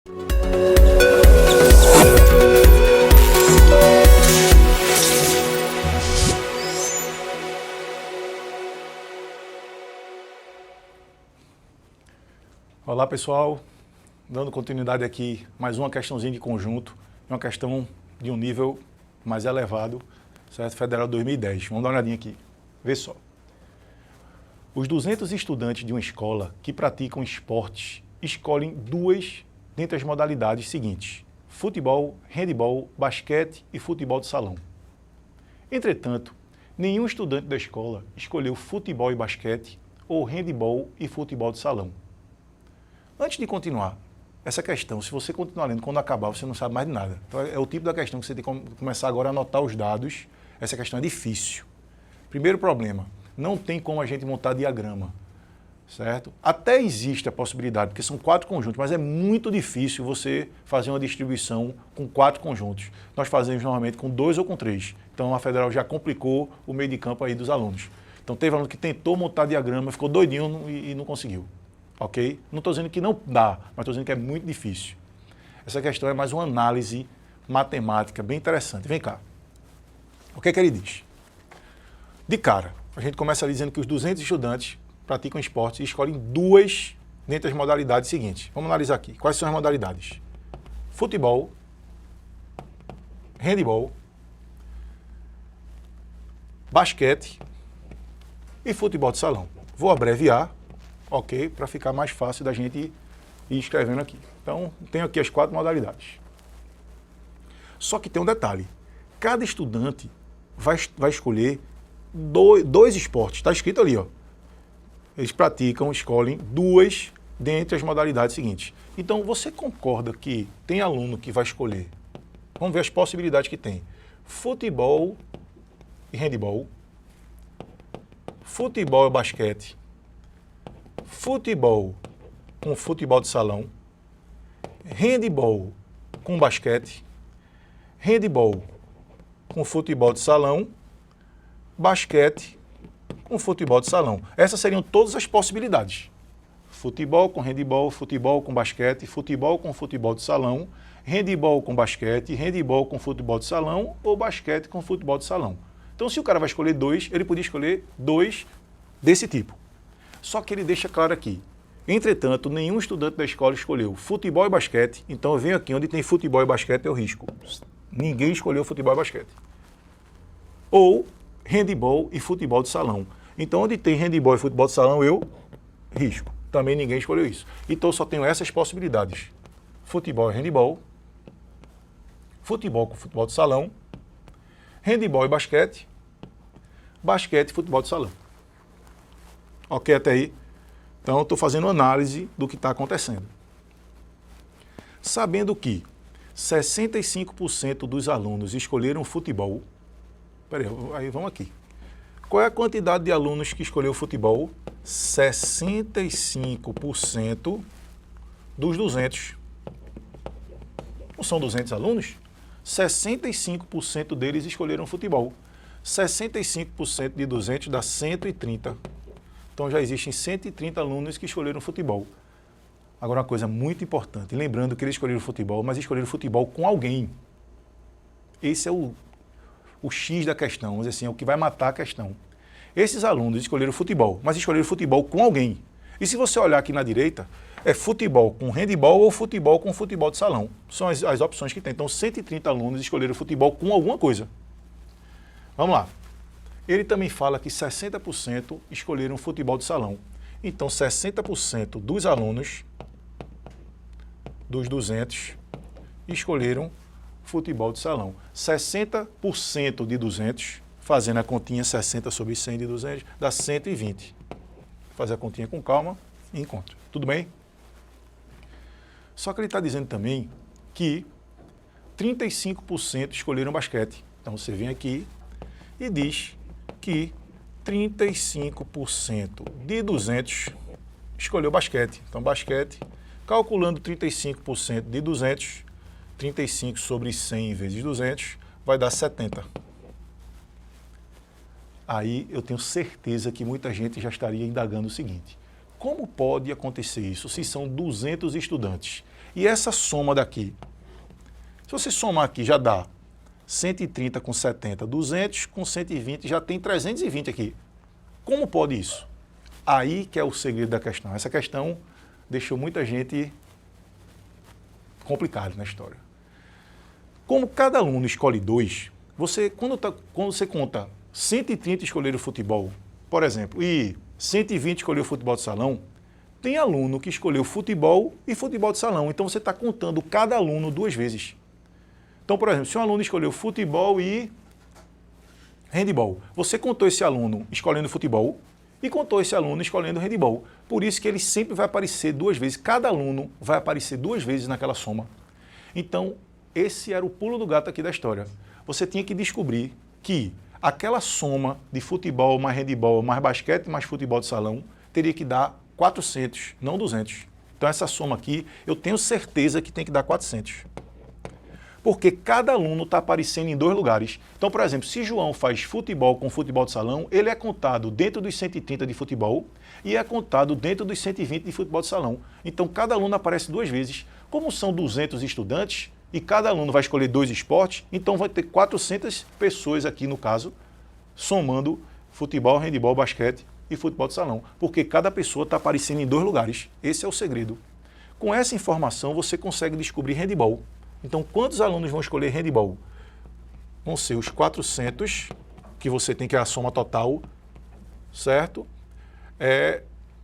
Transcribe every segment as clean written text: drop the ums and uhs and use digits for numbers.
Olá pessoal, dando continuidade aqui, mais uma questãozinha de conjunto, uma questão de um nível mais elevado, certo? Federal 2010. Vamos dar uma olhadinha aqui, vê só. Os 200 estudantes de uma escola que praticam esportes escolhem duas dentre as modalidades seguintes: futebol, handebol, basquete e futebol de salão. Entretanto, nenhum estudante da escola escolheu futebol e basquete ou handebol e futebol de salão. Antes de continuar, essa questão, se você continuar lendo, quando acabar, você não sabe mais de nada. Então, é o tipo da questão que você tem que começar agora a anotar os dados. Essa questão é difícil. Primeiro problema, não tem como a gente montar diagrama, certo? Até existe a possibilidade, porque são 4 conjuntos, mas é muito difícil você fazer uma distribuição com 4 conjuntos. Nós fazemos normalmente com 2 ou com 3. Então, a Federal já complicou o meio de campo aí dos alunos. Então, teve aluno que tentou montar diagrama, ficou doidinho e não conseguiu. Ok? Não estou dizendo que não dá, mas estou dizendo que é muito difícil. Essa questão é mais uma análise matemática bem interessante. Vem cá. O que é que ele diz? De cara, a gente começa ali dizendo que os 200 estudantes praticam esportes e escolhem duas dentre as modalidades seguintes. Vamos analisar aqui. Quais são as modalidades? Futebol, handebol, basquete e futebol de salão. Vou abreviar, ok? Para ficar mais fácil da gente ir escrevendo aqui. Então, tenho aqui as 4 modalidades. Só que tem um detalhe. Cada estudante vai escolher dois esportes. Está escrito ali, ó. Eles escolhem duas dentre as modalidades seguintes. Então, você concorda que tem aluno que vai escolher? Vamos ver as possibilidades que tem. Futebol e handebol. Futebol e basquete. Futebol com futebol de salão, handebol com basquete, handebol com futebol de salão, basquete com futebol de salão. Essas seriam todas as possibilidades. Futebol com handebol, futebol com basquete, futebol com futebol de salão, handebol com basquete, handebol com futebol de salão ou basquete com futebol de salão. Então, se o cara vai escolher 2, ele podia escolher 2 desse tipo. Só que ele deixa claro aqui. Entretanto, nenhum estudante da escola escolheu futebol e basquete, então eu venho aqui onde tem futebol e basquete, eu risco. Ninguém escolheu futebol e basquete. Ou handebol e futebol de salão. Então, onde tem handebol e futebol de salão, eu risco. Também ninguém escolheu isso. Então, eu só tenho essas possibilidades. Futebol e handebol, futebol com futebol de salão, handebol e basquete, basquete e futebol de salão. Ok até aí? Então, estou fazendo análise do que está acontecendo. Sabendo que 65% dos alunos escolheram futebol. Peraí, aí vamos aqui. Qual é a quantidade de alunos que escolheu futebol? 65% dos 200. Não são 200 alunos? 65% deles escolheram futebol. 65% de 200 dá 130. Então já existem 130 alunos que escolheram futebol. Agora uma coisa muito importante, lembrando que eles escolheram futebol, mas escolheram futebol com alguém. Esse é o X da questão, vamos dizer assim, é o que vai matar a questão. Esses alunos escolheram futebol, mas escolheram futebol com alguém. E se você olhar aqui na direita, é futebol com handebol ou futebol com futebol de salão. São as opções que tem. Então 130 alunos escolheram futebol com alguma coisa. Vamos lá. Ele também fala que 60% escolheram futebol de salão. Então, 60% dos alunos, dos 200, escolheram futebol de salão. 60% de 200, fazendo a continha 60 sobre 100 de 200, dá 120. Fazer a continha com calma e encontra. Tudo bem? Só que ele está dizendo também que 35% escolheram basquete. Então, você vem aqui e diz que 35% de 200 escolheu basquete. Então, basquete, calculando 35% de 200, 35 sobre 100 vezes 200, vai dar 70. Aí eu tenho certeza que muita gente já estaria indagando o seguinte: como pode acontecer isso se são 200 estudantes? E essa soma daqui, se você somar aqui, já dá 130 com 70, 200 com 120, já tem 320 aqui. Como pode isso? Aí que é o segredo da questão. Essa questão deixou muita gente complicada na história. Como cada aluno escolhe 2, quando você conta 130 escolheram futebol, por exemplo, e 120 escolheu futebol de salão, tem aluno que escolheu futebol e futebol de salão. Então você está contando cada aluno 2 vezes. Então, por exemplo, se um aluno escolheu futebol e handebol, você contou esse aluno escolhendo futebol e contou esse aluno escolhendo handebol. Por isso que ele sempre vai aparecer 2 vezes. Cada aluno vai aparecer 2 vezes naquela soma. Então, esse era o pulo do gato aqui da história. Você tinha que descobrir que aquela soma de futebol mais handebol mais basquete mais futebol de salão teria que dar 400, não 200. Então, essa soma aqui, eu tenho certeza que tem que dar 400. Porque cada aluno está aparecendo em 2 lugares. Então, por exemplo, se João faz futebol com futebol de salão, ele é contado dentro dos 130 de futebol e é contado dentro dos 120 de futebol de salão. Então, cada aluno aparece 2 vezes. Como são 200 estudantes e cada aluno vai escolher 2 esportes, então vai ter 400 pessoas aqui, no caso, somando futebol, handebol, basquete e futebol de salão. Porque cada pessoa está aparecendo em 2 lugares. Esse é o segredo. Com essa informação, você consegue descobrir handebol. Então, quantos alunos vão escolher handebol? Vão ser os 400, que você tem que é a soma total, certo?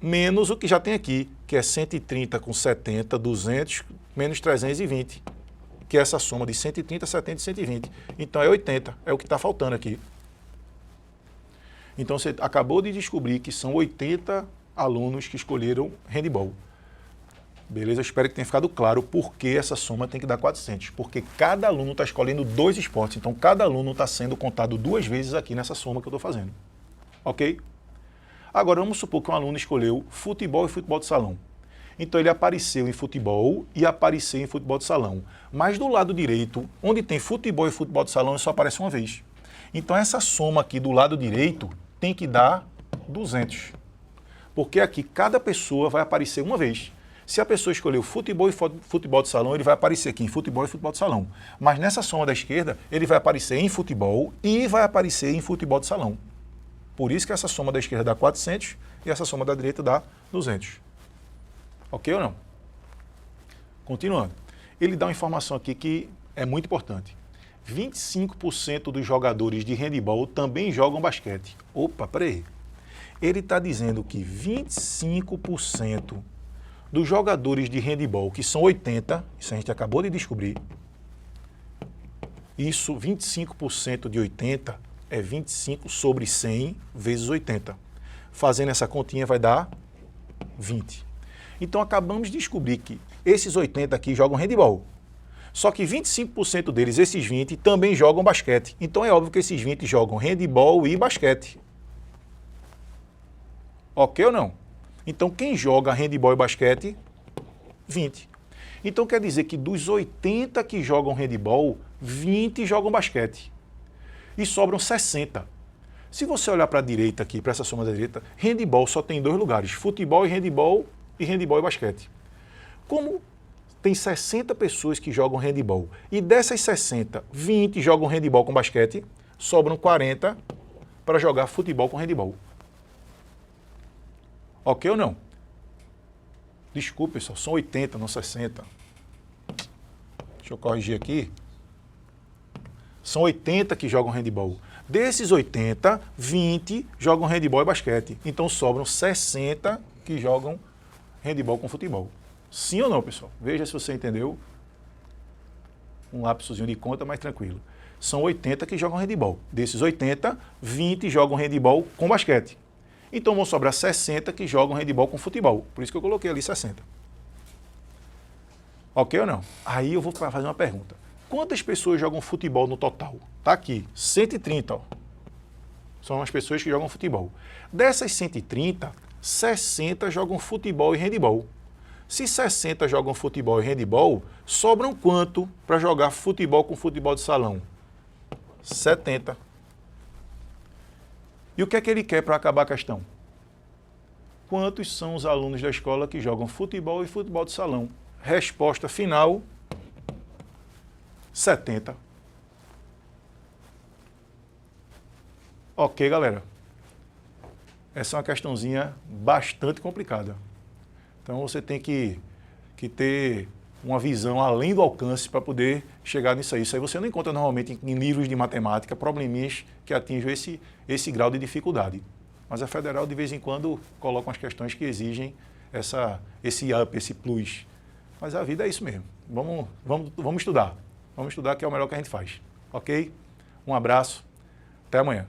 Menos o que já tem aqui, que é 130 com 70, 200, menos 320, que é essa soma de 130, 70 e 120. Então, é 80, é o que está faltando aqui. Então, você acabou de descobrir que são 80 alunos que escolheram handebol. Beleza? Eu espero que tenha ficado claro por que essa soma tem que dar 400. Porque cada aluno está escolhendo 2 esportes. Então, cada aluno está sendo contado 2 vezes aqui nessa soma que eu estou fazendo. Ok? Agora, vamos supor que um aluno escolheu futebol e futebol de salão. Então, ele apareceu em futebol e apareceu em futebol de salão. Mas do lado direito, onde tem futebol e futebol de salão, ele só aparece uma vez. Então, essa soma aqui do lado direito tem que dar 200. Porque aqui, cada pessoa vai aparecer uma vez. Se a pessoa escolheu futebol e futebol de salão, ele vai aparecer aqui em futebol e futebol de salão. Mas nessa soma da esquerda, ele vai aparecer em futebol e vai aparecer em futebol de salão. Por isso que essa soma da esquerda dá 400 e essa soma da direita dá 200. Ok ou não? Continuando. Ele dá uma informação aqui que é muito importante. 25% dos jogadores de handebol também jogam basquete. Opa, peraí. Ele está dizendo que 25% dos jogadores de handebol, que são 80, isso a gente acabou de descobrir, isso, 25% de 80 é 25 sobre 100 vezes 80. Fazendo essa continha vai dar 20. Então acabamos de descobrir que esses 80 aqui jogam handebol. Só que 25% deles, esses 20, também jogam basquete. Então é óbvio que esses 20 jogam handebol e basquete. Ok ou não? Então, quem joga handebol e basquete? 20. Então, quer dizer que dos 80 que jogam handebol, 20 jogam basquete. E sobram 60. Se você olhar para a direita aqui, para essa soma da direita, handebol só tem 2 lugares, futebol e handebol e basquete. Como tem 60 pessoas que jogam handebol, e dessas 60, 20 jogam handebol com basquete, sobram 40 para jogar futebol com handebol. Ok ou não? Desculpe, pessoal, são 80, não 60. Deixa eu corrigir aqui. São 80 que jogam handebol. Desses 80, 20 jogam handebol e basquete. Então sobram 60 que jogam handebol com futebol. Sim ou não, pessoal? Veja se você entendeu. Um lapsozinho de conta, mais tranquilo. São 80 que jogam handebol. Desses 80, 20 jogam handebol com basquete. Então vão sobrar 60 que jogam handebol com futebol. Por isso que eu coloquei ali 60. Ok ou não? Aí eu vou fazer uma pergunta. Quantas pessoas jogam futebol no total? Tá aqui, 130. Ó. São as pessoas que jogam futebol. Dessas 130, 60 jogam futebol e handebol. Se 60 jogam futebol e handebol, sobram quanto para jogar futebol com futebol de salão? 70. E o que é que ele quer para acabar a questão? Quantos são os alunos da escola que jogam futebol e futebol de salão? Resposta final, 70. Ok, galera. Essa é uma questãozinha bastante complicada. Então você tem que ter uma visão além do alcance para poder chegar nisso aí. Isso aí você não encontra normalmente em livros de matemática probleminhas que atinjam esse grau de dificuldade. Mas a Federal, de vez em quando, coloca umas questões que exigem esse up, esse plus. Mas a vida é isso mesmo. Vamos estudar. Vamos estudar, que é o melhor que a gente faz. Ok? Um abraço. Até amanhã.